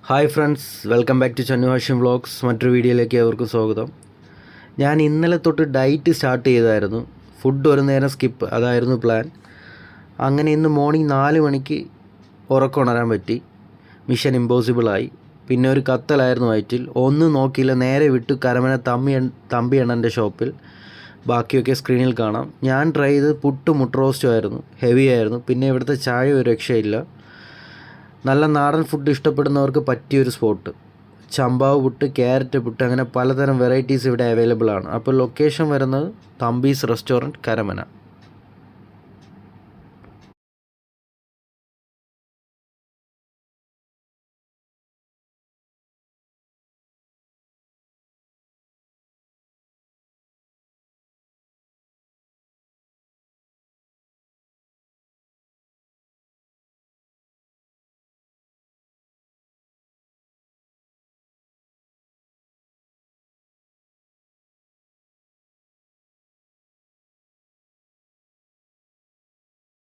Hi friends, welcome back to Channu Hashim vlogs. മറ്റൊരു വീഡിയോയിലേക്ക് അവർക്കും സ്വാഗതം. ഞാൻ ഇന്നലെ തൊട്ട് ഡയറ്റ് സ്റ്റാർട്ട് ചെയ്തായിരുന്നു. ഫുഡ് ഒരു നേരം സ്കിപ്പ്, അതായിരുന്നു പ്ലാൻ. അങ്ങനെ ഇന്ന് മോർണിംഗ് 4 മണിക്ക് ഉറക്കമുണരാൻ പറ്റി. മിഷൻ ഇമ്പോസിബിളായി. പിന്നെ ഒരു കത്തലായിരുന്നു വയറ്റിൽ. ഒന്നും നോക്കിയില്ല, നേരെ വിട്ടു കരമന തമ്പി അണ്ണൻ്റെ ഷോപ്പിൽ. ബാക്കിയൊക്കെ സ്ക്രീനിൽ കാണാം. ഞാൻ ട്രൈ ചെയ്ത് പുട്ടും മുട്ട റോസ്റ്റും ആയിരുന്നു. ഹെവി ആയിരുന്നു. പിന്നെ ഇവിടുത്തെ ചായ ഒരു രക്ഷയില്ല. നല്ല നാടൻ ഫുഡ് ഇഷ്ടപ്പെടുന്നവർക്ക് പറ്റിയൊരു സ്പോട്ട്. ചമ്പാവ് പുട്ട്, ക്യാരറ്റ് പുട്ട്, അങ്ങനെ പലതരം വെറൈറ്റീസ് ഇവിടെ അവൈലബിൾ ആണ്. അപ്പോൾ ലൊക്കേഷൻ വരുന്നത് തമ്പീസ് റെസ്റ്റോറൻറ്റ്, കരമന.